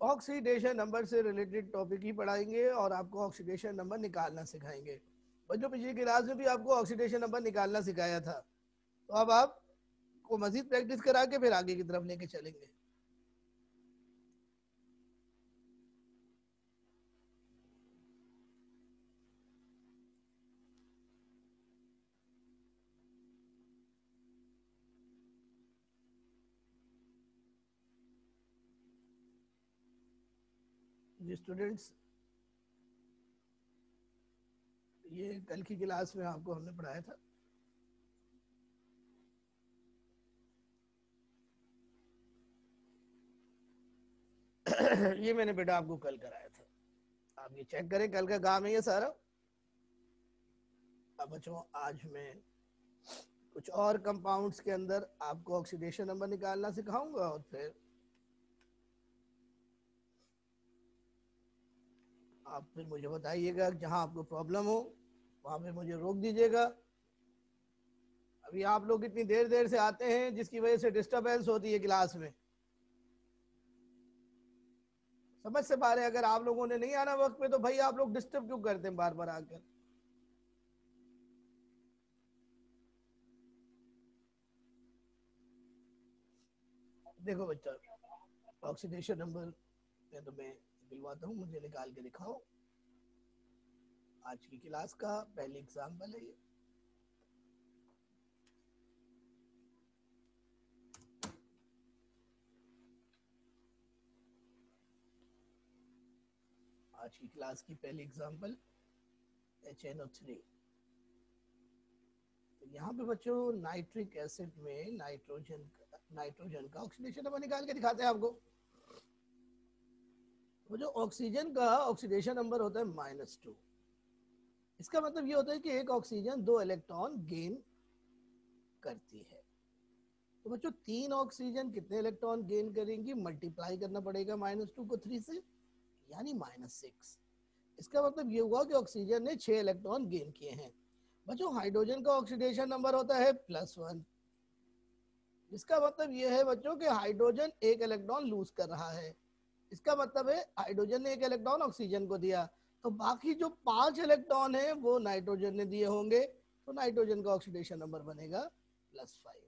Oxidation number से related topic ही पढ़ाएंगे और आपको ऑक्सीडेशन नंबर निकालना सिखाएंगे। बच्चों पिछली क्लास में भी आपको ऑक्सीडेशन नंबर निकालना सिखाया था, तो अब आपको मजीद प्रैक्टिस करा के फिर आगे की तरफ लेके चलेंगे। जी स्टूडेंट्स, ये कल की क्लास में आपको हमने पढ़ाया था। ये मैंने बेटा आपको कल कराया था, आप ये चेक करें, कल का काम है ये सारा। अब बच्चों आज मैं कुछ और कंपाउंड्स के अंदर आपको ऑक्सीडेशन नंबर निकालना सिखाऊंगा और फिर आप फिर मुझे बताइएगा, जहां आपको प्रॉब्लम हो वहां पे मुझे रोक दीजिएगा। अभी आप लोग इतनी देर देर से आते हैं जिसकी वजह से डिस्टरबेंस होती है क्लास में, समझ से पा रहे हैं। अगर आप लोगों ने नहीं आना वक्त पे तो भाई आप लोग डिस्टर्ब क्यों करते हैं बार बार आकर। देखो बच्चा, ऑक्सीडेशन नंबर मैं तुम्हें दिलवाता हूँ, मुझे निकाल के दिखाओ। आज की क्लास का पहली एग्जाम्पल है ये। आज की क्लास की पहली एग्जाम्पल HNO3। तो यहाँ पे बच्चों नाइट्रिक एसिड में नाइट्रोजन का ऑक्सीडेशन नंबर निकाल के दिखाते हैं आपको। वो जो ऑक्सीजन का ऑक्सीडेशन नंबर होता है -2। इसका मतलब ये होता है कि एक ऑक्सीजन 2 इलेक्ट्रॉन गेन करती है। तो बच्चों 3 ऑक्सीजन कितने इलेक्ट्रॉन गेन करेंगी, मल्टीप्लाई करना पड़ेगा -2 को 3 से, यानी -6। इसका मतलब ये हुआ कि ऑक्सीजन ने 6 इलेक्ट्रॉन गेन किए हैं। बच्चों हाइड्रोजन का ऑक्सीडेशन नंबर होता है +1। इसका मतलब ये है बच्चों कि हाइड्रोजन एक इलेक्ट्रॉन लूज कर रहा है। इसका मतलब है हाइड्रोजन ने एक इलेक्ट्रॉन ऑक्सीजन को दिया, तो बाकी जो 5 इलेक्ट्रॉन है वो नाइट्रोजन ने दिए होंगे, तो नाइट्रोजन का ऑक्सीडेशन नंबर बनेगा +5।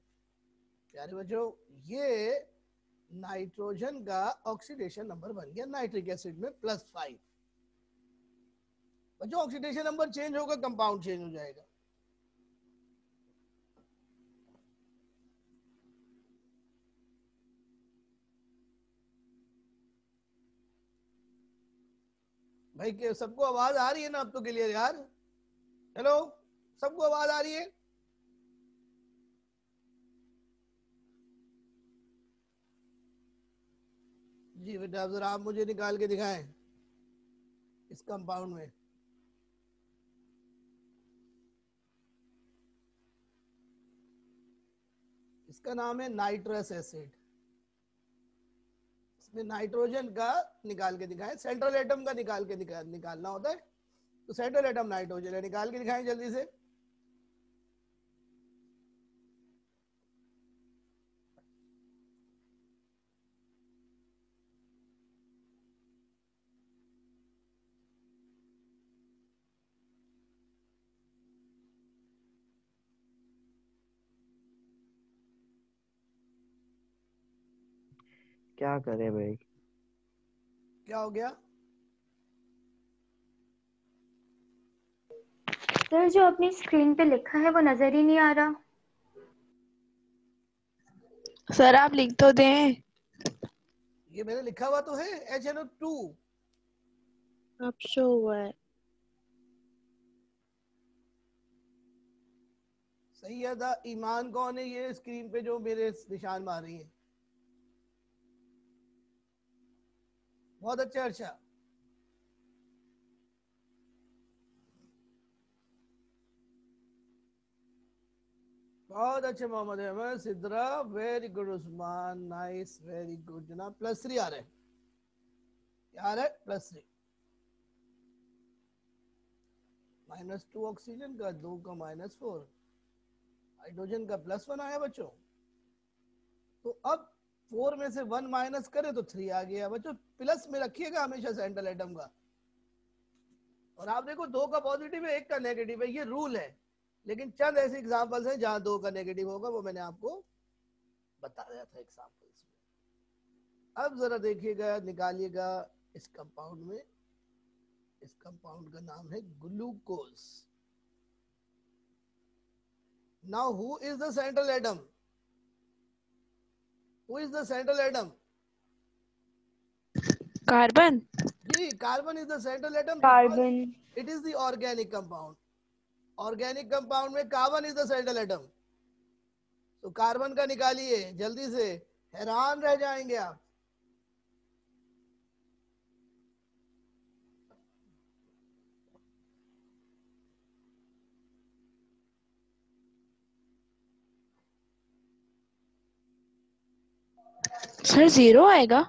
प्यारे बच्चों, ये नाइट्रोजन का ऑक्सीडेशन नंबर बन गया नाइट्रिक एसिड में +5। बच्चों ऑक्सीडेशन नंबर चेंज होगा, कंपाउंड चेंज हो जाएगा। भाई के सबको आवाज आ रही है ना अब तो क्लियर यार? हेलो, सबको आवाज आ रही है? जी बेटा, अब जरा आप मुझे निकाल के दिखाएं इस कंपाउंड में। इसका नाम है नाइट्रस एसिड। इसमें नाइट्रोजन का निकाल के दिखाएं, सेंट्रल एटम का निकालना होता है, तो सेंट्रल एटम नाइट्रोजन है, निकाल के दिखाएं जल्दी से। क्या करे भाई? क्या हो गया? सर जो अपनी स्क्रीन पे लिखा है वो नजर ही नहीं आ रहा। सर आप लिख तो दें। ये मैंने लिखा हुआ तो है HNO2। अब शो हुआ है। सैयदा ईमान कौन है ये स्क्रीन पे जो मेरे निशान मार रही है? बहुत अच्छा। अच्छा, बहुत अच्छे Mohammad Ahmad Sidra, very good Usman, nice, very good जनाब। +3 आ रहे हैं, क्या आ रहा है? +3। -2 ऑक्सीजन का, 2 का -4, हाइड्रोजन का +1 आया बच्चों। तो अब 4 में से 1 माइनस करें तो 3 आ गया बच्चों। प्लस में रखिएगा हमेशा सेंट्रल एटम का। और आप देखो 2 का पॉजिटिव है 1 का नेगेटिव है, ये रूल है, लेकिन चंद ऐसे एग्जांपल्स हैं जहां 2 का नेगेटिव होगा, वो मैंने आपको बताया था एग्जांपल्स में। अब जरा देखिएगा, निकालिएगा इस कंपाउंड में, इस कंपाउंड का नाम है glucose. Now who is the central atom? Who is the central atom? Carbon. जी, carbon is the central atom carbon. because it is the organic compound. Organic compound में carbon is the central atom. तो carbon का निकालिए जल्दी से, हैरान रह जाएंगे आप। सर 0 आएगा।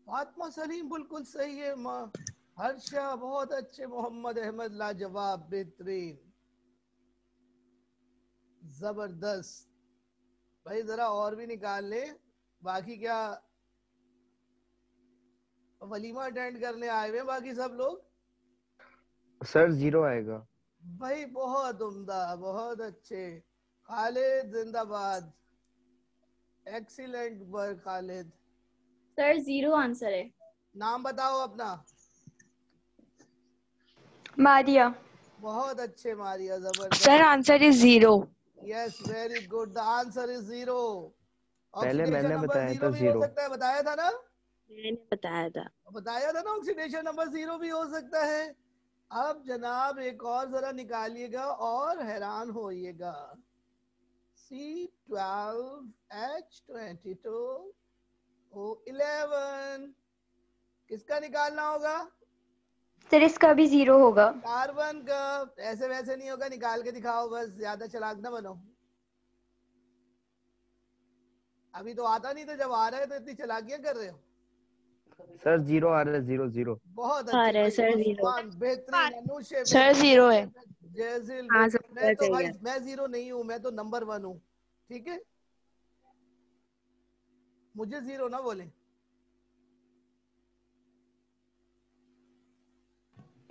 फातिमा सलीम बिल्कुल सही है माँ। हर्षा बहुत अच्छे, मोहम्मद अहमद लाजवाब, बेहतरीन, जबरदस्त। भाई जरा और भी निकाल ले। बाकी क्या वलीमा अटेंड करने आए हुए बाकी सब लोग? सर 0 आएगा। भाई बहुत उम्दा, बहुत अच्छे। खालिद जिंदाबाद, excellent work Khalid. Sir 0 answer है। नाम बताओ अपना। मारिया। बहुत अच्छे मारिया, जबरदस्त। Sir answer is 0। Yes very good, the answer is 0। पहले ऑक्सीडेशन मैंने नंबर बताया 0 था भी हो 0। सकता है, बताया था ना? मैंने बताया था। ना ऑक्सीडेशन नंबर 0 भी हो सकता है। अब जनाब एक और जरा निकालिएगा और हैरान होइएगा। C12H22O11 किसका निकालना होगा? सर इसका भी 0 होगा। कार्बन का। ऐसे वैसे नहीं होगा, निकाल के दिखाओ बस, ज्यादा चालाक ना बनो। अभी तो आता नहीं, तो जब आ रहा है तो इतनी चालाकियां कर रहे हो। सर 0 आ रहा है, 0 0। बहुत आ अच्छे रहा है भाई, सर 0। उस्मान बेहतरीन, अनुषे सर 0 है। जैजिल हाँ बेहतरीन। सर मैं तो सही भाई है। मैं 0 नहीं हूँ, मैं तो नंबर 1 हूँ, ठीक है? मुझे 0 ना बोले।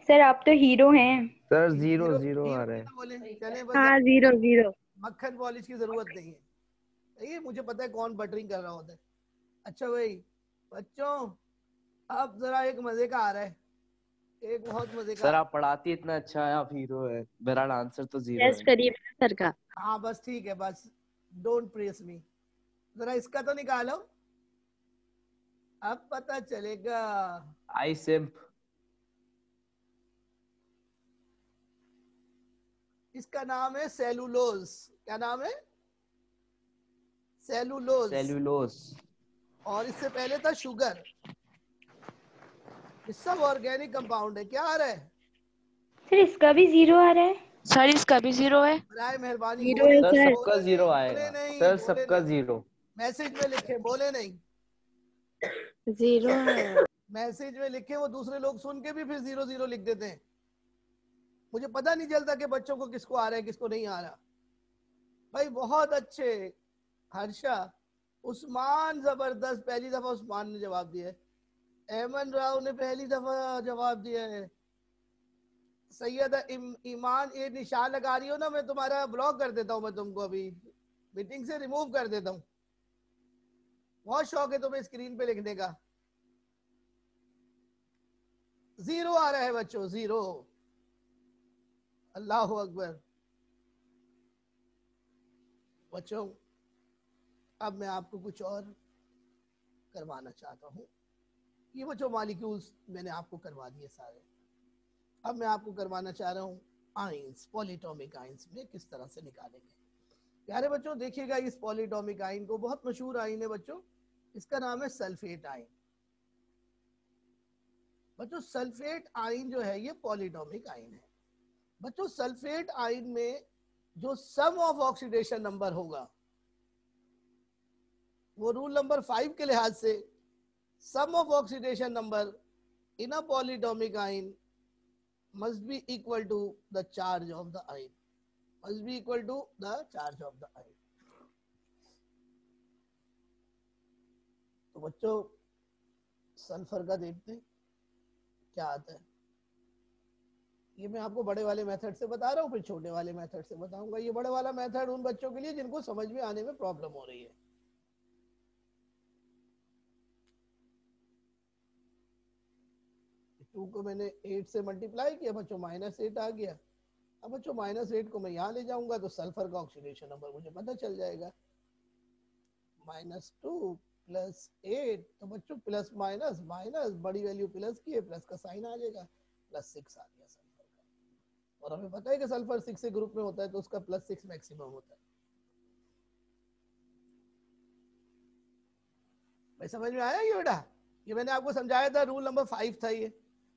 सर आप तो हीरो हैं। सर 0 हीरो 0 आ हीरो रहा भी है। ना बोले, चले बस। हाँ 0 0। मक्खन पॉलिश की जरूरत नहीं है, ये मुझे पता है कौन बटरिंग कर रहा होता है। अच्छा भाई बच्चों, अब जरा एक मजे का आ रहा है, एक बहुत मजे का। सर आप पढ़ाती इतना अच्छा है, आप हीरो है। मेरा आंसर तो 0 टेस्ट है। करिए सर का। हाँ बस ठीक है, बस डोंट प्रेस मी। जरा इसका तो निकालो, अब पता चलेगा। आई सिम्प। इसका नाम है सेलुलोज। क्या नाम है? सेलुलोज। सेल्यूलोज। और इससे पहले था शुगर। ये सब ऑर्गेनिक कंपाउंड है। क्या आ रहा है? सर इसका भी 0 आ रहा है। सर इसका भी 0 है। बराए मेहरबानी 0 बोले है सर सर। सबका बोले 0 नहीं, बोले आएगा। नहीं, सर बोले सबका नहीं। 0। मैसेज में लिखे, बोले नहीं। 0 है। मैसेज में लिखे, वो दूसरे लोग सुन के भी फिर 0 0 लिख देते हैं। मुझे पता नहीं चलता कि बच्चों को किसको आ रहा है किसको नहीं आ रहा। भाई बहुत अच्छे। हर्षा, उस्मान जबरदस्त, पहली दफा उस्मान ने जवाब दिया है। अहमद राव ने पहली दफा जवाब दिया है। सैयद ईमान, ये निशान लगा रही हो ना, मैं तुम्हारा ब्लॉक कर देता हूँ, मैं तुमको अभी मीटिंग से रिमूव कर देता हूँ। बहुत शौक है तुम्हें स्क्रीन पे लिखने का। 0 आ रहा है बच्चों, 0। अल्लाह अकबर। बच्चों अब मैं आपको कुछ और करवाना चाहता हूँ। ये वो जो मॉलिक्यूल्स मैंने आपको करवा दिए सारे, अब मैं आपको करवाना चाह रहा हूँ आइंस, पॉलीटॉमिक आइंस में किस तरह से निकालेंगे। प्यारे बच्चों देखिएगा, इस पॉलीटॉमिक आइन को, बहुत मशहूर आइन है बच्चों, इसका नाम है सल्फेट आइन। बच्चों सल्फेट आइन जो है ये पॉलीटॉमिक आइन है। बच्चों सल्फेट आइन में जो सम ऑफ ऑक्सीडेशन नंबर होगा, वो रूल नंबर 5 के लिहाज से सम of oxidation number in a polyatomic आइन must be equal to the charge of the ion, must be equal to the charge of the ion. तो बच्चों सल्फर का देखते हैं क्या आता है। ये मैं आपको बड़े वाले मेथड से बता रहा हूँ, फिर छोटे वाले मेथड से बताऊंगा। ये बड़े वाला मेथड उन बच्चों के लिए जिनको समझ में आने में प्रॉब्लम हो रही है। टू को मैंने 8 से मल्टीप्लाई किया बच्चों, -8 आ गया। अब बच्चों -8 को मैं यहाँ ले जाऊंगा तो सल्फर का ऑक्सीडेशन नंबर मुझे पता चल जाएगा। -2 + 8, तो बच्चों प्लस माइनस माइनस, बड़ी वैल्यू प्लस की है, प्लस का साइन आ जाएगा, +6 आ गया सल्फर का। और हमें पता है कि सल्फर 6 से ग्रुप में होता है तो उसका +6 मैक्सिमम होता है। भाई समझ में आया ये बेटा? ये मैंने आपको समझाया था, रूल नंबर 5 था ये।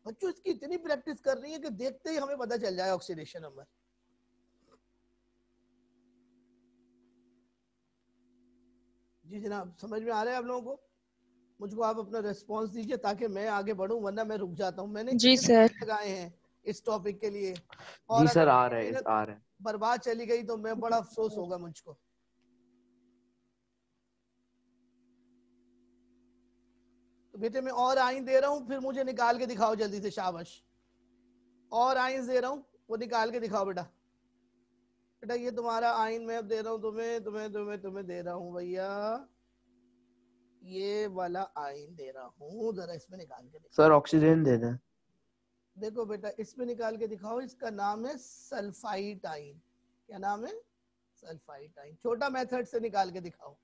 बच्चों इसकी इतनी प्रैक्टिस कर रही है कि देखते ही हमें पता चल जाए ऑक्सीडेशन नंबर। जी जनाब, समझ में आ रहा है आप लोगों को? मुझको आप अपना रिस्पांस दीजिए ताकि मैं आगे बढ़ूं, वरना मैं रुक जाता हूं। मैंने जी कितने सर। घंटे लगाए हैं इस टॉपिक के लिए, जी और सर, अगर आ मेरी रहे हैं मेहनत आ रहे हैं। बर्बाद चली गई तो मैं बड़ा अफसोस होगा मुझको। तो बेटे मैं और आइन दे रहा हूँ, फिर मुझे निकाल के दिखाओ जल्दी से, शाबाश। और आइन दे रहा हूँ, वो निकाल के दिखाओ बेटा। बेटा ये तुम्हारा आइन मैं अब दे रहा हूँ तुम्हें तुम्हें तुम्हें तुम्हें दे रहा हूँ भैया, ये वाला आइन दे रहा हूँ। जरा इसमें निकाल के दिखाओ। सर ऑक्सीजन दे दें। देखो बेटा इसमें निकाल के दिखाओ, इसका नाम है सल्फाइट आइन। क्या नाम है? सल्फाइट आइन। छोटा मेथड से निकाल के दिखाओ।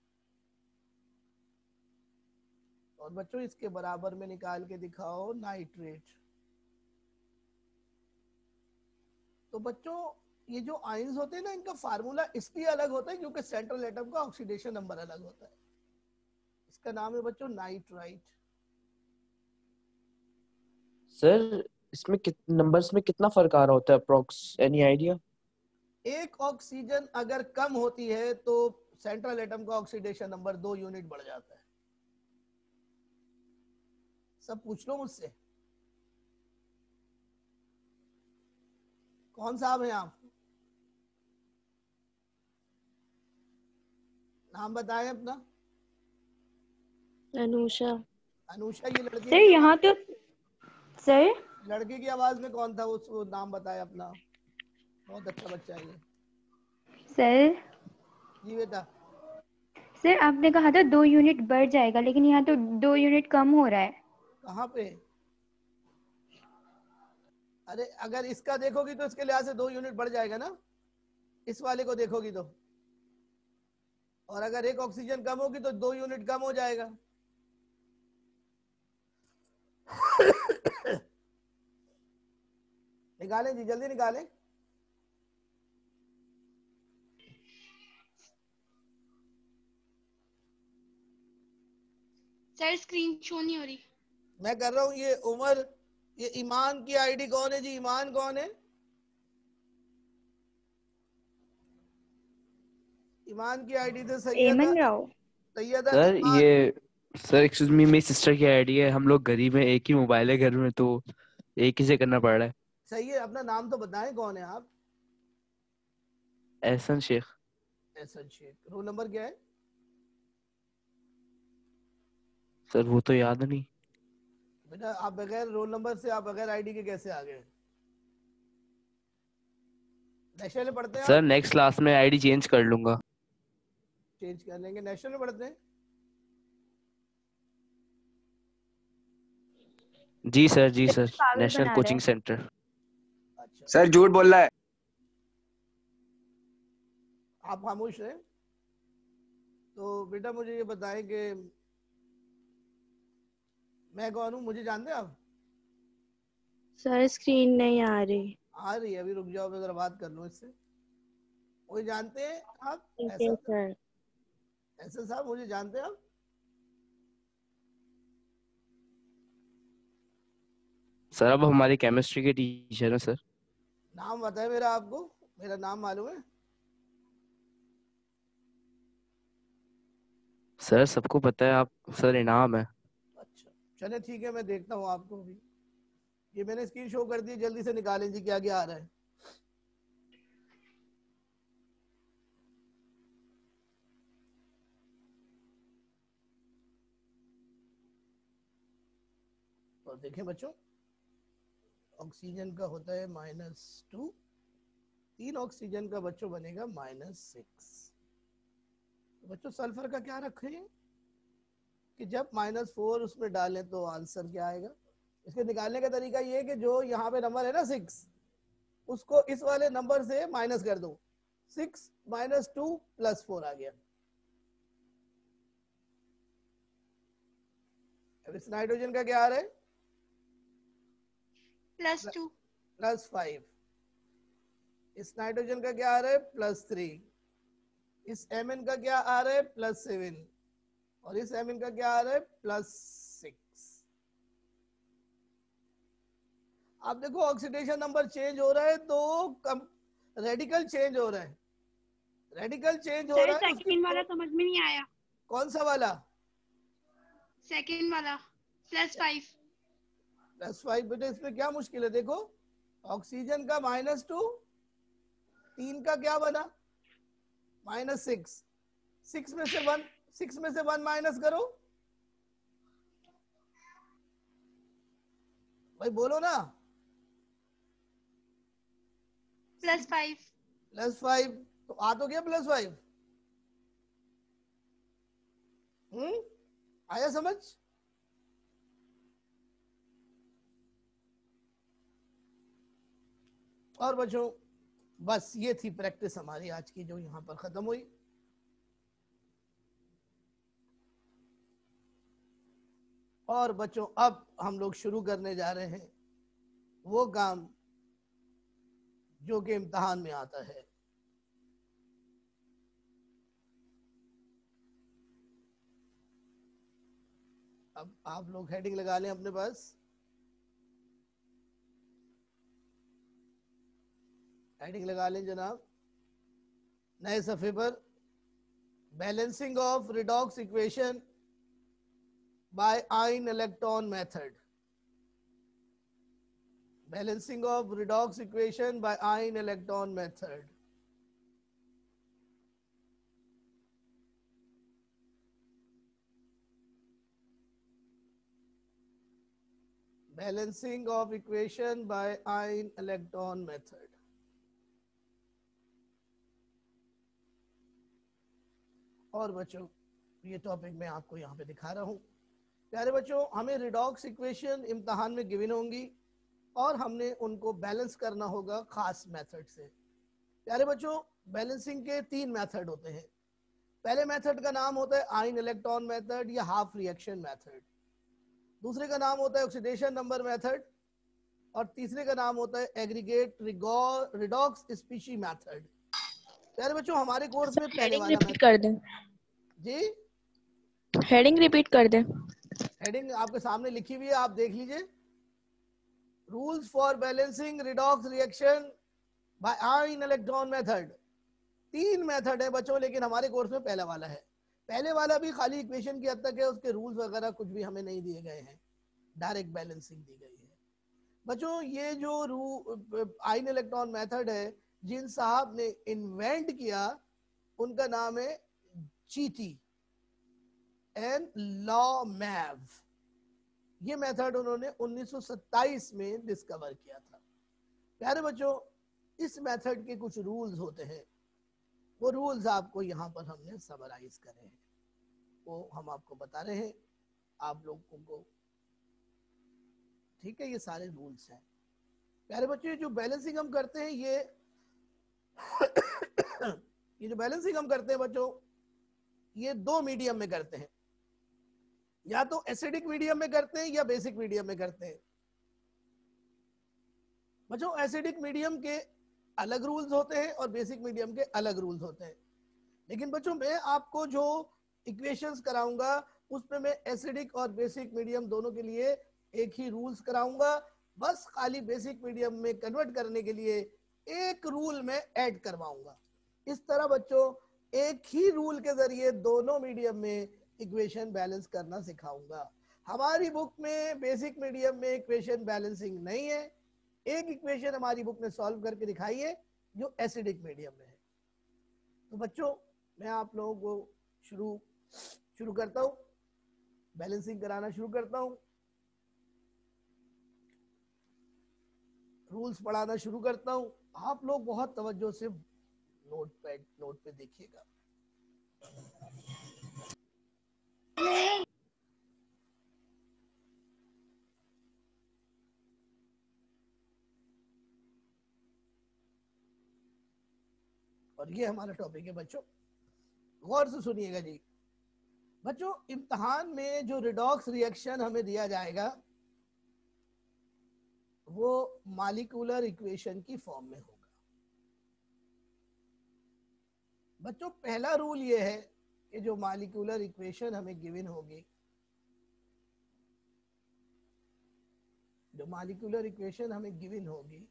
और बच्चों इसके बराबर में निकाल के दिखाओ नाइट्रेट। तो बच्चों ये जो आइंस होते हैं ना, इनका फार्मूला इसलिए अलग होता है क्योंकि सेंट्रल एटम का ऑक्सीडेशन नंबर अलग होता है। इसका नाम है बच्चों नाइट्राइट। सर इसमें नंबर्स में कितना फर्क आ रहा होता है अप्रोक्स, एनी आइडिया? एक ऑक्सीजन अगर कम होती है तो सेंट्रल एटम का ऑक्सीडेशन नंबर 2 यूनिट बढ़ जाता है। सब पूछ लो मुझसे। कौन साहब हैं आप? नाम बताएं अपना। अनुषा। अनुषा। ये लड़के सर की यहाँ आवाज, तो सर लड़के की आवाज में कौन था? उसको नाम बताए अपना। बहुत अच्छा बच्चा है ये। सर जी बेटा। सर आपने कहा था 2 यूनिट बढ़ जाएगा, लेकिन यहाँ तो 2 यूनिट कम हो रहा है। कहाँ पे? अरे अगर इसका देखोगी तो इसके लिहाज से 2 यूनिट बढ़ जाएगा ना, इस वाले को देखोगी तो। और अगर एक ऑक्सीजन कम होगी तो 2 यूनिट कम हो जाएगा। निकालें जी, जल्दी निकालें। सर स्क्रीन शो नहीं हो रही। मैं कर रहा हूं। ये उमर, ये ईमान की आईडी कौन है जी? ईमान कौन है? ईमान की आईडी थे सैयदा, एमन राव। सैयदा सर ईमान। ये, सर एक्सक्यूज मी, मेरी सिस्टर की आईडी है। हम लोग गरीब हैं, एक ही मोबाइल है घर में, तो एक ही से करना पड़ रहा है। सही है, अपना नाम तो बताएं, कौन है आप? एहसन शेख। एहसन शेख। रोल नंबर क्या है? सर वो तो याद नहीं। बेटा आप बगैर रोल नंबर से, आप बगैर आईडी के कैसे आ गए? नेशनल में पढ़ते हैं सर आप? नेक्स्ट क्लास में आईडी चेंज कर लूंगा। चेंज कर लेंगे। नेशनल में पढ़ते हैं? जी सर, जी सर, पागल नेशनल बना रहा कोचिंग है। सेंटर। अच्छा, सर झूठ बोल रहा है। आप खामोश हैं। तो बेटा मुझे ये बताएं कि मैं कौन हूँ, मुझे जानते हैं आप? सर स्क्रीन नहीं आ रही। आ रही है, अभी रुक जाओ, मैं जरा बात कर लूँ इससे। मुझे जानते हैं आप? ठीक ऐसा है सर। ऐसा साहब, मुझे जानते हैं आप? सर अब हमारी केमिस्ट्री के टीचर हैं सर। नाम बताए मेरा आपको? मेरा नाम मालूम है? सर सबको पता है आप, सर इनाम है। अच्छा चले ठीक है, मैं देखता हूँ आपको अभी। ये मैंने स्क्रीन शो कर दी, जल्दी से निकालें जी क्या क्या आ रहा है। और देखें बच्चों, ऑक्सीजन का होता है -2, 3 ऑक्सीजन का बच्चों बनेगा -6। तो बच्चों सल्फर का क्या रखें कि जब -4 उसमें डालें तो आंसर क्या आएगा। इसके निकालने का तरीका ये है कि जो यहाँ पे नंबर है ना 6, उसको इस वाले नंबर से माइनस कर दो। 6 - 2 + 4 आ गया। अब इस नाइट्रोजन का क्या आ रहा है? +2। +5। इस नाइट्रोजन का क्या आ रहा है? +3। इस Mn का क्या आ रहा है? +7। और इस Mn का क्या आ रहा है? +6। आप देखो ऑक्सीडेशन नंबर चेंज हो रहा है तो रेडिकल चेंज हो रहा है। रेडिकल चेंज हो सर रहा है उसकी सेकंड वाला समझ में नहीं आया। कौन सा वाला? सेकंड वाला +5। +5। बेटे इसमें क्या मुश्किल है? देखो ऑक्सीजन का -2, 3 का क्या बना? -6। 6 में से 1 माइनस करो भाई, बोलो ना। +5। +5 तो आ तो गया +5। आया समझ? और बच्चों बस ये थी प्रैक्टिस हमारी आज की जो यहाँ पर खत्म हुई। और बच्चों अब हम लोग शुरू करने जा रहे हैं वो काम जो कि इम्तिहान में आता है। अब आप लोग हेडिंग लगा लें अपने पास। हेडिंग लगा लें जनाब नए सफ़े पर। Balancing of redox equation by ion electron method. Balancing of redox equation by ion electron method. Balancing of equation by ion electron method. और बच्चों ये टॉपिक मैं आपको यहाँ पे दिखा रहा हूँ। प्यारे बच्चों हमें रिडॉक्स इक्वेशन इम्तिहान में गिवन होंगी और हमने उनको बैलेंस करना होगा खास मेथड से। प्यारे बच्चों बैलेंसिंग के 3 मेथड होते हैं। पहले मेथड का नाम होता है आयन इलेक्ट्रॉन मेथड या हाफ रिएक्शन मेथड। दूसरे का नाम होता है ऑक्सीडेशन नंबर मेथड और तीसरे का नाम होता है एग्रीगेट रिडॉक्स स्पीशी मेथड। प्यारे बच्चों हमारे कोर्स में पहले हेडिंग वाला रिपीट कर दें। जी हेडिंग रिपीट कर दें। हेडिंग आपके सामने लिखी हुई है, आप देख लीजिए। Rules for balancing redox reaction by ion electron method. 3 method है बच्चों, लेकिन हमारे कोर्स में पहला वाला है। पहले वाला भी खाली इक्वेशन की हद तक है, उसके रूल्स वगैरह कुछ भी हमें नहीं दिए गए हैं, डायरेक्ट बैलेंसिंग दी गई है। बच्चों ये जो आयन इलेक्ट्रॉन मेथड है जिन साहब ने इन्वेंट किया उनका नाम है चीटी एंड लॉ मैव। ये मेथड उन्होंने 1927 में डिस्कवर किया था। प्यारे बच्चों इस मेथड के कुछ रूल्स होते हैं, वो रूल्स आपको यहाँ पर हमने समराइज करे हैं, वो हम आपको बता रहे हैं आप लोगों को। ठीक है, ये सारे रूल्स हैं। प्यारे बच्चों जो बैलेंसिंग हम करते हैं ये जो बैलेंसिंग हम करते हैं बच्चों ये 2 मीडियम में करते हैं, या तो एसिडिक मीडियम में करते हैं या बेसिक मीडियम में करते हैं। बच्चों एसिडिक मीडियम के अलग रूल्स होते हैं और बेसिक मीडियम के अलग रूल्स होते हैं, लेकिन बच्चों मैं आपको जो इक्वेशंस कराऊंगा उसमें मैं एसिडिक और बेसिक मीडियम दोनों के लिए एक ही रूल्स कराऊंगा। बस खाली बेसिक मीडियम में कन्वर्ट करने के लिए एक रूल में ऐड करवाऊंगा। इस तरह बच्चों एक ही रूल के जरिए दोनों मीडियम में इक्वेशन बैलेंस करना सिखाऊंगा। हमारी बुक में बेसिक मीडियम में इक्वेशन बैलेंसिंग नहीं है। एक इक्वेशन हमारी बुक ने सॉल्व करके दिखाई है जो एसिडिक मीडियम में है। तो बच्चों मैं आप लोगों को शुरू करता हूं, बैलेंसिंग कराना शुरू करता हूं। रूल्स पढ़ाना शुरू करता हूँ। आप लोग बहुत तवज्जो से नोट पे देखिएगा। और ये हमारा टॉपिक है बच्चों, गौर से सुनिएगा जी। बच्चों इम्तिहान में जो रिडॉक्स रिएक्शन हमें दिया जाएगा वो मॉलिक्यूलर इक्वेशन की फॉर्म में होगा। बच्चों पहला रूल ये है कि जो मॉलिक्यूलर इक्वेशन हमें गिवन होगी, जो मॉलिक्यूलर इक्वेशन हमें गिवन होगी,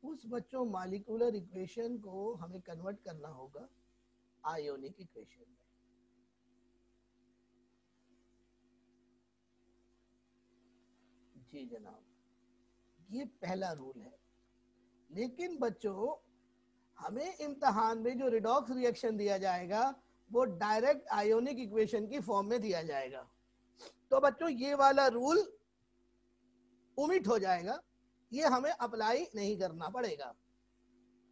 उस बच्चों मॉलिक्यूलर इक्वेशन को हमें कन्वर्ट करना होगा आयोनिक इक्वेशन में। जी जनाब, ये पहला रूल है। लेकिन बच्चों हमें इम्तिहान में जो रिडॉक्स रिएक्शन दिया जाएगा वो डायरेक्ट आयोनिक इक्वेशन की फॉर्म में दिया जाएगा। तो बच्चों ये वाला रूल ओमिट हो जाएगा, ये हमें अप्लाई नहीं करना पड़ेगा।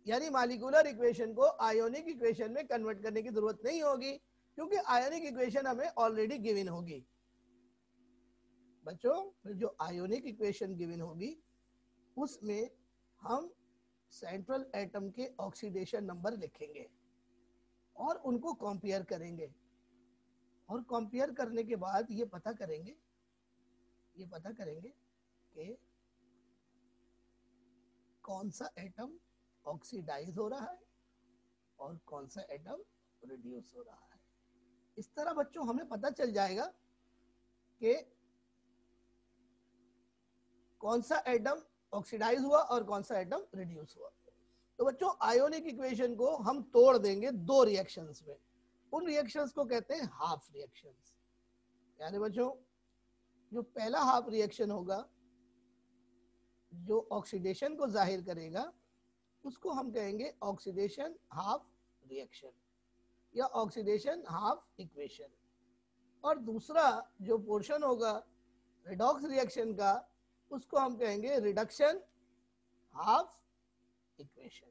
यानी मॉलिक्यूलर इक्वेशन को आयोनिक इक्वेशन में कन्वर्ट करने की जरूरत नहीं होगी, क्योंकि आयोनिक इक्वेशन हमें ऑलरेडी गिवन होगी। बच्चों फिर जो आयोनिक इक्वेशन गिवन होगी उसमें हम सेंट्रल एटम के ऑक्सीडेशन नंबर लिखेंगे और उनको कंपेयर करेंगे, और कंपेयर करने के बाद ये पता करेंगे कि कौन सा एटम ऑक्सीडाइज हो रहा है और कौन सा एटम रिड्यूस हो रहा है। इस तरह बच्चों हमें पता चल जाएगा कि कौन सा एटम ऑक्सीडाइज हुआ और कौन सा एटम रिड्यूस हुआ। तो बच्चों आयोनिक इक्वेशन को हम तोड़ देंगे दो रिएक्शंस में। उन रिएक्शंस को कहते हैं हाफ रिएक्शंस। यानी बच्चों जो पहला हाफ रिएक्शन होगा जो ऑक्सीडेशन को जाहिर करेगा उसको हम कहेंगे ऑक्सीडेशन हाफ रिएक्शन या ऑक्सीडेशन हाफ इक्वेशन, और दूसरा जो पोर्शन होगा रिडॉक्स रिएक्शन का उसको हम कहेंगे रिडक्शन हाफ इक्वेशन।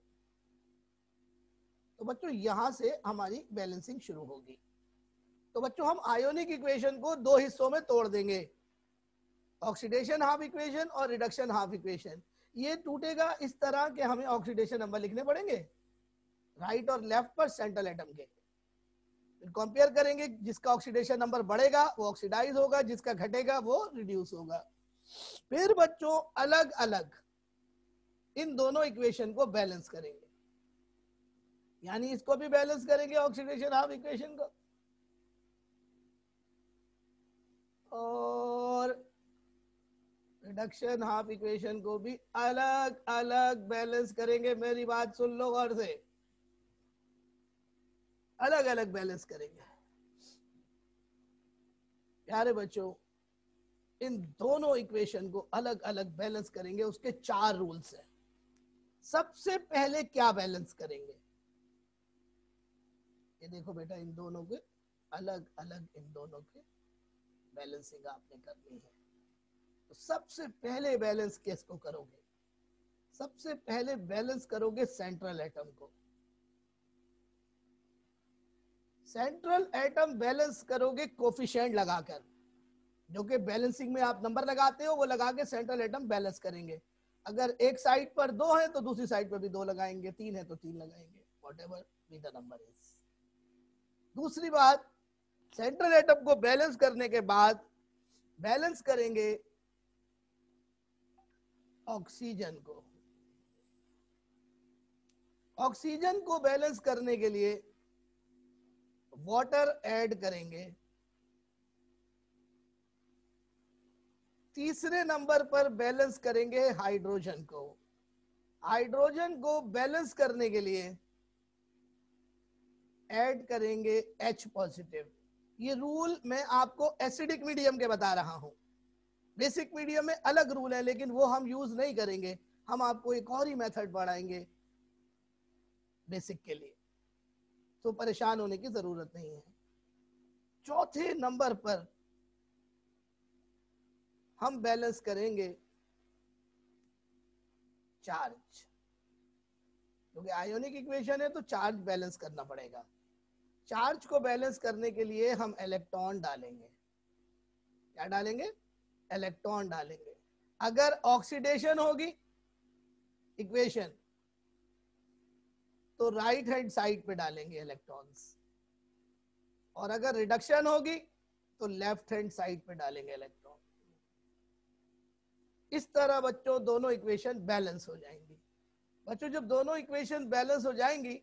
तो बच्चों यहां से हमारी बैलेंसिंग शुरू होगी। तो बच्चों हम आयोनिक इक्वेशन को दो हिस्सों में तोड़ देंगे, ऑक्सीडेशन हाफ इक्वेशन और रिडक्शन हाफ इक्वेशन। ये टूटेगा इस तरह के हमें ऑक्सीडेशन नंबर लिखने पड़ेंगे राइट और लेफ्ट पर सेंट्रल एटम के। कंपेयर करेंगे, जिसका ऑक्सीडेशन नंबर बढ़ेगा वो ऑक्सीडाइज होगा, जिसका घटेगा वो रिड्यूस होगा। फिर बच्चों अलग अलग इन दोनों इक्वेशन को बैलेंस करेंगे, यानी इसको भी बैलेंस करेंगे ऑक्सीडेशन हाफ इक्वेशन को, और रिडक्शन हाफ इक्वेशन को भी अलग अलग बैलेंस करेंगे। मेरी बात सुन लो गौर से, अलग अलग बैलेंस करेंगे। प्यारे बच्चों इन दोनों इक्वेशन को अलग अलग बैलेंस करेंगे, उसके 4 रूल्स हैं। सबसे पहले क्या बैलेंस करेंगे, ये देखो बेटा, इन दोनों के अलग अलग इन दोनों के बैलेंसिंग आपने करनी है। तो सबसे पहले बैलेंस किसको करोगे? सबसे पहले बैलेंस करोगे सेंट्रल एटम को। सेंट्रल एटम बैलेंस करोगे कोफिशिएंट लगाकर, जो कि बैलेंसिंग में आप नंबर लगाते हो वो लगा के सेंट्रल एटम बैलेंस करेंगे। अगर एक साइड पर 2 है तो दूसरी साइड पर भी 2 लगाएंगे, 3 है तो 3 लगाएंगे, whatever be the number is. दूसरी बात, सेंट्रल एटम को बैलेंस करने के बाद बैलेंस करेंगे ऑक्सीजन को। ऑक्सीजन को बैलेंस करने के लिए वाटर ऐड करेंगे। तीसरे नंबर पर बैलेंस करेंगे हाइड्रोजन को। हाइड्रोजन को बैलेंस करने के लिए ऐड करेंगे H पॉजिटिव। ये रूल मैं आपको एसिडिक मीडियम के बता रहा हूं, बेसिक मीडियम में अलग रूल है, लेकिन वो हम यूज नहीं करेंगे। हम आपको एक और ही मेथड पढ़ाएंगे बेसिक के लिए, तो परेशान होने की जरूरत नहीं है। चौथे नंबर पर हम बैलेंस करेंगे चार्ज, क्योंकि आयोनिक इक्वेशन है तो चार्ज बैलेंस करना पड़ेगा। चार्ज को बैलेंस करने के लिए हम इलेक्ट्रॉन डालेंगे। क्या डालेंगे? इलेक्ट्रॉन डालेंगे। अगर ऑक्सीडेशन होगी इक्वेशन तो राइट हैंड साइड पे डालेंगे इलेक्ट्रॉन्स, और अगर रिडक्शन होगी तो लेफ्ट हैंड साइड पे डालेंगे इलेक्ट्रॉन। इस तरह बच्चों दोनों इक्वेशन बैलेंस हो जाएंगी। बच्चों जब दोनों इक्वेशन बैलेंस हो जाएंगी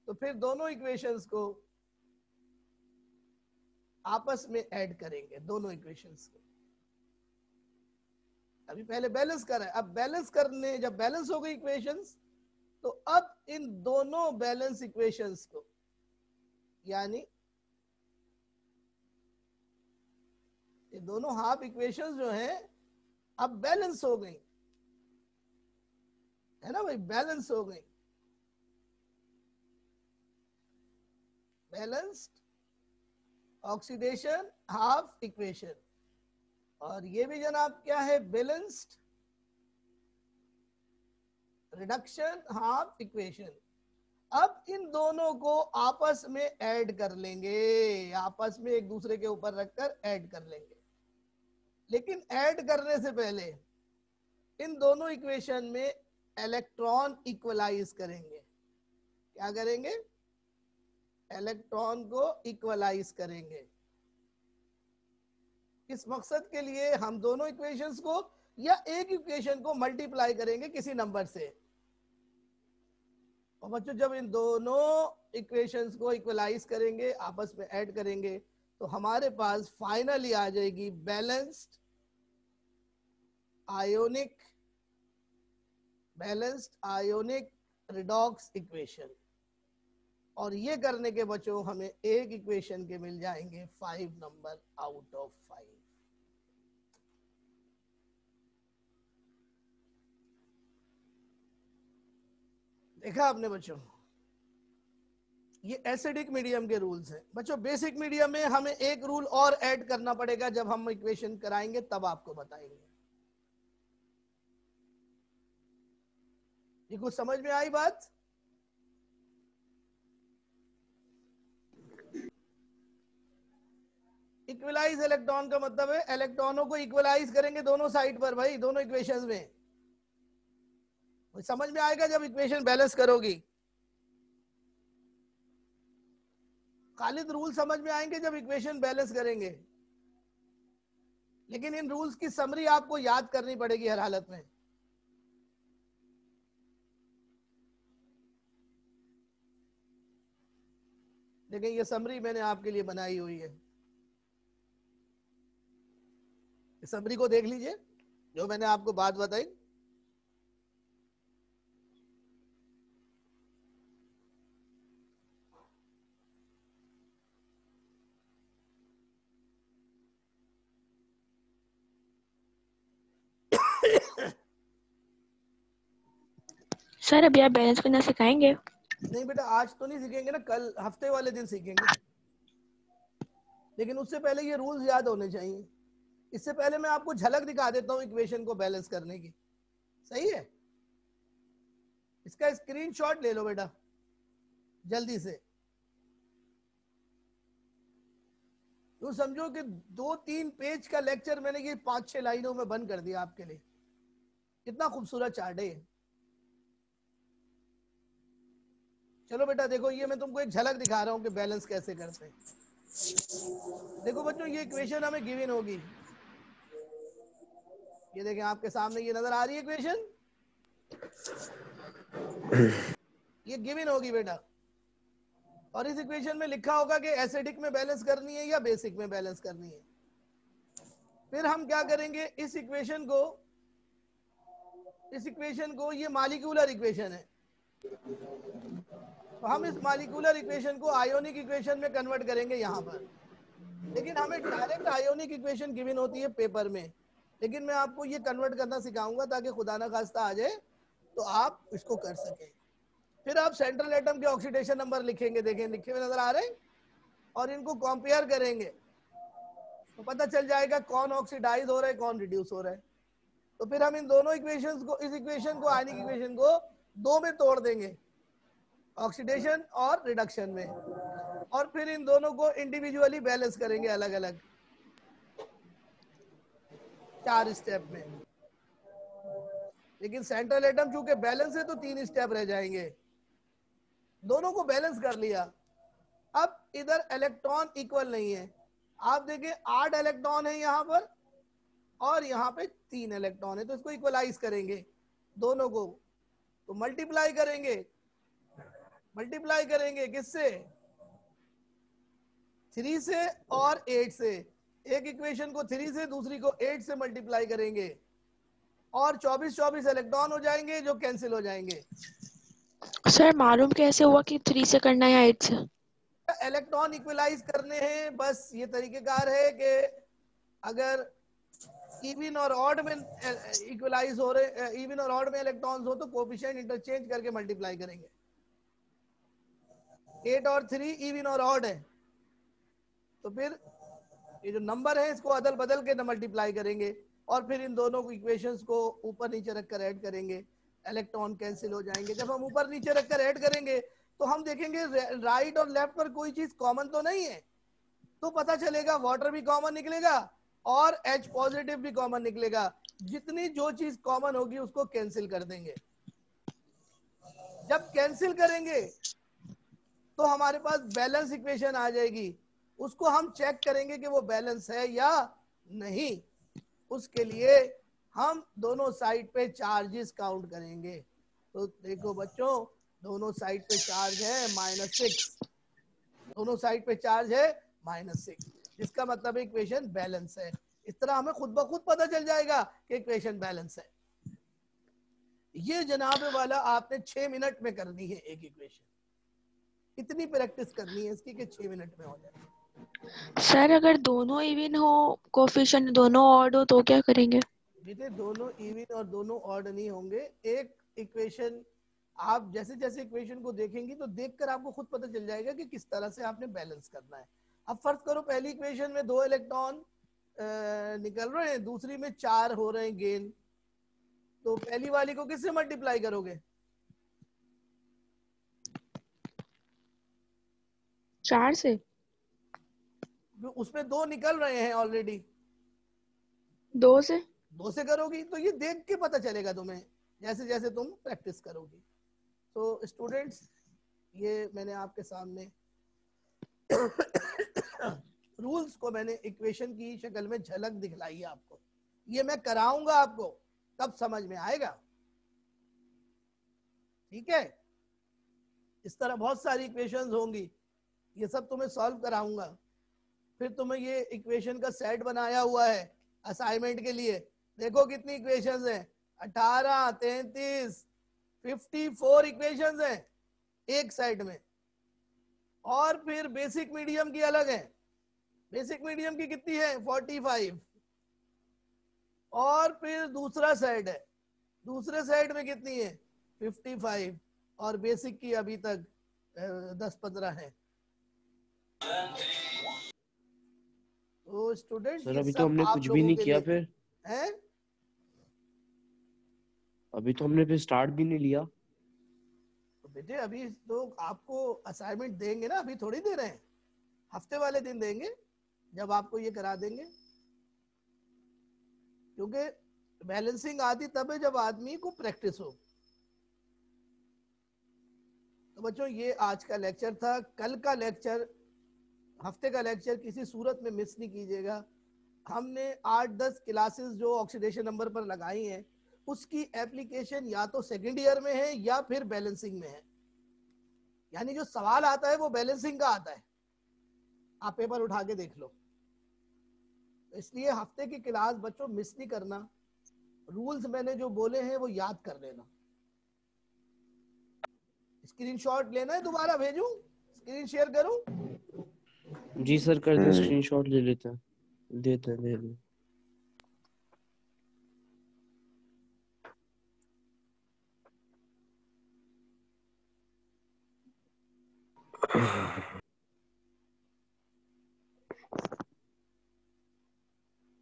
तो फिर दोनों इक्वेशंस को आपस में ऐड करेंगे, दोनों इक्वेशंस को। अभी पहले बैलेंस करा है, अब बैलेंस करने, जब बैलेंस हो गई इक्वेशंस तो अब इन दोनों बैलेंस इक्वेशंस को, यानी ये दोनों हाफ इक्वेशंस जो हैं अब बैलेंस हो गई, है ना भाई, बैलेंस हो गई। बैलेंस्ड ऑक्सीडेशन हाफ इक्वेशन, और ये भी जनाब क्या है? Balanced reduction half equation. अब इन दोनों को आपस में ऐड कर लेंगे, आपस में एक दूसरे के ऊपर रखकर ऐड कर लेंगे। लेकिन ऐड करने से पहले इन दोनों इक्वेशन में इलेक्ट्रॉन इक्वलाइज करेंगे। क्या करेंगे? इलेक्ट्रॉन को इक्वलाइज करेंगे। इस मकसद के लिए हम दोनों इक्वेशंस को या एक इक्वेशन को मल्टीप्लाई करेंगे किसी नंबर से। और बच्चों जब इन दोनों इक्वेशंस को इक्वलाइज करेंगे, आपस में ऐड करेंगे, तो हमारे पास फाइनली आ जाएगी बैलेंस्ड आयोनिक रिडॉक्स इक्वेशन। और ये करने के बच्चों हमें एक इक्वेशन के मिल जाएंगे 5 नंबर आउट ऑफ 5। देखा आपने बच्चों, ये एसिडिक मीडियम के रूल्स हैं। बच्चों बेसिक मीडियम में हमें एक रूल और ऐड करना पड़ेगा, जब हम इक्वेशन कराएंगे तब आपको बताएंगे। ये कुछ समझ में आई बात? इक्वलाइज इलेक्ट्रॉन का मतलब है इलेक्ट्रॉनों को इक्वलाइज करेंगे दोनों साइड पर भाई, दोनों इक्वेशंस में। समझ में आएगा जब इक्वेशन बैलेंस करोगी। खालिद रूल समझ में आएंगे जब इक्वेशन बैलेंस करेंगे, लेकिन इन रूल्स की समरी आपको याद करनी पड़ेगी हर हालत में। देखिए ये समरी मैंने आपके लिए बनाई हुई है, इस समरी को देख लीजिए जो मैंने आपको बात बताई। सर अभी आप बैलेंस करना सिखाएंगे? नहीं बेटा आज तो नहीं सीखेंगे ना, कल हफ्ते वाले दिन सीखेंगे। लेकिन उससे पहले ये रूल्स याद होने चाहिए। इससे पहले मैं आपको झलक दिखा देता हूँ इक्वेशन को बैलेंस करने की। सही है, इसका स्क्रीनशॉट ले लो बेटा जल्दी से। तो समझो कि 2-3 पेज का लेक्चर मैंने ये 5-6 लाइनों में बंद कर दिया आपके लिए। कितना खूबसूरत चार्ट है। चलो बेटा देखो, ये मैं तुमको एक झलक दिखा रहा हूं कि बैलेंस कैसे करते हैं। देखो बच्चों ये इक्वेशन हमें गिवन होगी, ये देखें आपके सामने ये नजर आ रही है इक्वेशन, ये गिवन होगी बेटा। और इस इक्वेशन में लिखा होगा कि एसिडिक में बैलेंस करनी है या बेसिक में बैलेंस करनी है। फिर हम क्या करेंगे, इस इक्वेशन को ये मॉलिक्यूलर इक्वेशन है, तो हम इस मॉलिक्यूलर इक्वेशन को आयोनिक इक्वेशन में कन्वर्ट करेंगे यहाँ पर। लेकिन हमें डायरेक्ट आयोनिक इक्वेशन गिवन होती है पेपर में, लेकिन मैं आपको ये कन्वर्ट करना सिखाऊंगा ताकि खुदा ना खास्ता आ जाए तो आप इसको कर सकें। फिर आप सेंट्रल एटम के ऑक्सीडेशन नंबर लिखेंगे, देखें लिखे हुए नजर आ रहे हैं, और इनको कंपेयर करेंगे तो पता चल जाएगा कौन ऑक्सीडाइज हो रहा है कौन रिड्यूस हो रहा है। तो फिर हम इन दोनों इक्वेशंस को, इस इक्वेशन को, आयनिक इक्वेशन को दो में तोड़ देंगे, ऑक्सीडेशन और रिडक्शन में, और फिर इन दोनों को इंडिविजुअली बैलेंस करेंगे अलग अलग 4 स्टेप में। लेकिन सेंट्रल एटम चूंकि बैलेंस है तो 3 स्टेप रह जाएंगे। दोनों को बैलेंस कर लिया। अब इधर इलेक्ट्रॉन इक्वल नहीं है, आप देखिए 8 इलेक्ट्रॉन है यहाँ पर और यहाँ पे 3 इलेक्ट्रॉन है, तो इसको इक्वलाइज करेंगे दोनों को, तो मल्टीप्लाई करेंगे किससे, 3 से और 8 से। एक इक्वेशन को 3 से, दूसरी को 8 से मल्टीप्लाई करेंगे और 24 इलेक्ट्रॉन हो जाएंगे जो कैंसिल हो जाएंगे। सर मालूम कैसे हुआ कि 3 से करना है या 8 से? इलेक्ट्रॉन इक्वलाइज करने हैं, बस ये तरीकेकार है कि अगर इवन और ऑड में इक्वलाइज हो रहे, इवन और ऑड में इलेक्ट्रॉन्स हो तो कोएफिशिएंट इंटरचेंज करके मल्टीप्लाई करेंगे। 8 और 3 इवन और ऑड है, तो फिर ये जो नंबर है इसको अदल बदल के मल्टीप्लाई करेंगे और फिर इन दोनों को इक्वेशंस को ऊपर नीचे रखकर ऐड करेंगे, इलेक्ट्रॉन कैंसिल हो जाएंगे। जब हम ऊपर नीचे रखकर ऐड करेंगे तो हम देखेंगे राइट और लेफ्ट पर कोई चीज कॉमन तो नहीं है, तो पता चलेगा वाटर भी कॉमन निकलेगा और H पॉजिटिव भी कॉमन निकलेगा। जितनी जो चीज कॉमन होगी उसको कैंसिल कर देंगे। जब कैंसिल करेंगे तो हमारे पास बैलेंस इक्वेशन आ जाएगी, उसको हम चेक करेंगे कि वो बैलेंस है या नहीं। उसके लिए हम दोनों साइड पे चार्जेस काउंट करेंगे। तो देखो बच्चों, दोनों साइड पे चार्ज है -6, दोनों साइड पे चार्ज है -6, जिसका मतलब इक्वेशन बैलेंस है। इस तरह हमें खुद ब खुद पता चल जाएगा कि इक्वेशन बैलेंस है। ये जनाब वाला आपने 6 मिनट में करनी है एक इक्वेशन, इतनी प्रैक्टिस करनी है इसकी कि 6 मिनट में हो जाए। सर अगर दोनों इवन हो, कोएफिशिएंट दोनों ऑड हो तो क्या करेंगे? बेटे दोनों इवन और दोनों ऑड नहीं होंगे। एक इक्वेशन आप जैसे जैसे इक्वेशन को देखेंगी तो देखकर आपको खुद पता चल जाएगा कि किस तरह से आपने बैलेंस करना है। अब फर्ज करो पहली इक्वेशन में 2 इलेक्ट्रॉन निकल रहे हैं, दूसरी में 4 हो रहे हैं गेन, तो पहली वाली को किससे मल्टीप्लाई करोगे? 4 से। उसमें 2 निकल रहे हैं ऑलरेडी, 2 से। 2 से करोगी तो ये देख के पता चलेगा तुम्हें जैसे जैसे तुम प्रैक्टिस करोगी। तो स्टूडेंट्स, ये मैंने आपके सामने रूल्स को मैंने इक्वेशन की शक्ल में झलक दिखलाई है आपको। ये मैं कराऊंगा आपको, तब समझ में आएगा। ठीक है, इस तरह बहुत सारी इक्वेशंस होंगी, ये सब तुम्हें सॉल्व कराऊंगा। फिर तुम्हें ये इक्वेशन का सेट बनाया हुआ है असाइनमेंट के लिए। देखो कितनी इक्वेशंस हैं, 18, 33, 54 इक्वेशंस हैं एक साइड में। और फिर बेसिक मीडियम की अलग है, बेसिक मीडियम की कितनी है 45। और फिर दूसरा साइड है, दूसरे साइड में कितनी है 55, और बेसिक की अभी तक 10-15 है। तो स्टूडेंट्स सर अभी तो हमने कुछ भी नहीं किया फिर हैं? अभी तो हमने फिर स्टार्ट भी नहीं लिया। तो बेटे अभी तो आपको असाइनमेंट देंगे ना, अभी थोड़ी दे रहे हैं, हफ्ते वाले दिन देंगे जब आपको ये करा देंगे। क्योंकि बैलेंसिंग आती तब है जब आदमी को प्रैक्टिस हो। तो बच्चों ये आज का लेक्चर था। कल का लेक्चर, हफ्ते का लेक्चर किसी सूरत में मिस नहीं कीजिएगा। हमने 8-10 क्लासेस जो ऑक्सीडेशन नंबर पर लगाई हैं उसकी एप्लीकेशन या तो सेकेंड ईयर में है या फिर बैलेंसिंग में है। यानी जो सवाल आता है वो बैलेंसिंग का आता है, आप पेपर उठा के देख लो। इसलिए हफ्ते की क्लास बच्चों मिस नहीं करना। रूल्स मैंने जो बोले हैं वो याद कर लेना। स्क्रीनशॉट लेना है, दोबारा भेजूं, स्क्रीन शेयर करूं? जी सर कर दें, स्क्रीनशॉट ले लेते हैं, देते हैं दे दें।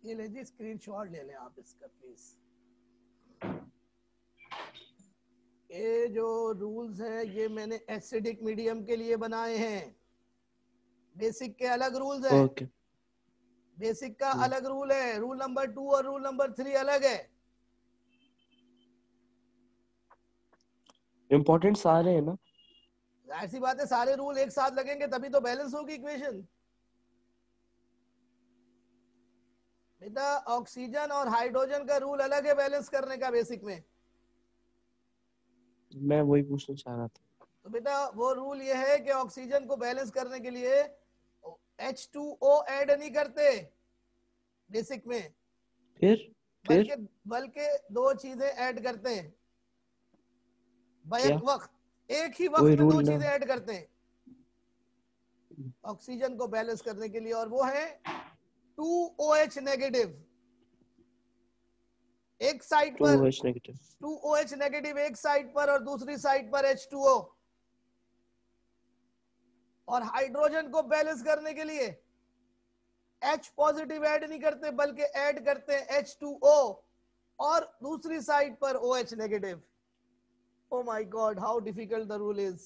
ये ले जी, स्क्रीनशॉट ले लें आप इसका प्लीज। ये जो रूल्स हैं ये मैंने एसिडिक मीडियम के लिए बनाए हैं। बेसिक के अलग रूल्स हैं। ओके। बेसिक का अलग रूल है, रूल नंबर 2 और रूल नंबर 3 अलग है। इम्पोर्टेंट सारे हैं ना? ऐसी बात है, सारे रूल एक साथ लगेंगे तभी तो बैलेंस होगी इक्वेशन। बेटा ऑक्सीजन और हाइड्रोजन का रूल अलग है बैलेंस करने का बेसिक में। मैं वही पूछना चाह रहा था। तो बेटा वो रूल ये है कि ऑक्सीजन को बैलेंस करने के लिए H2O ऐड नहीं करते बेसिक में, फिर बल्कि दो चीजें ऐड करते हैं क्या? वक्त, एक ही कोई वक्त में रूल दो ना? चीजें ऐड करते हैं ऑक्सीजन को बैलेंस करने के लिए, और वो है 2OH नेगेटिव एक साइड पर, 2OH नेगेटिव 2OH नेगेटिव एक साइड पर और दूसरी साइड पर H2O। और हाइड्रोजन को बैलेंस करने के लिए H पॉजिटिव ऐड नहीं करते बल्कि ऐड करते हैं H2O और दूसरी साइड पर OH negative. Oh my God, how difficult the rule is.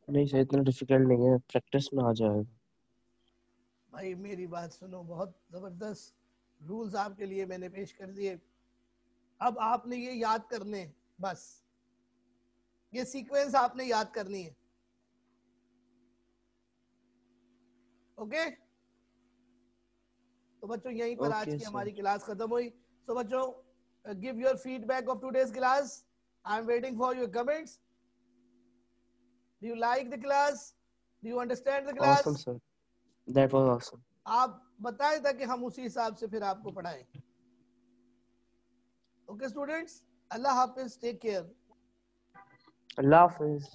नहीं सर, इतना डिफिकल्ट नहीं है, प्रैक्टिस में आ जाएगा। भाई मेरी बात सुनो, बहुत जबरदस्त रूल्स आपके लिए मैंने पेश कर दिए। अब आपने ये याद करने, बस ये सीक्वेंस आपने याद करनी है। ओके तो बच्चों यहीं पर आज की हमारी क्लास खत्म हुई। सो बच्चों give your feedback of today's class. I'm waiting for your comments. Do you like the class? Do you understand the class? Awesome sir, that was awesome. आप बताएं ताकि हम उसी हिसाब से फिर आपको पढ़ाएं। Okay students, Allah Hafiz, take care. Allah Hafiz.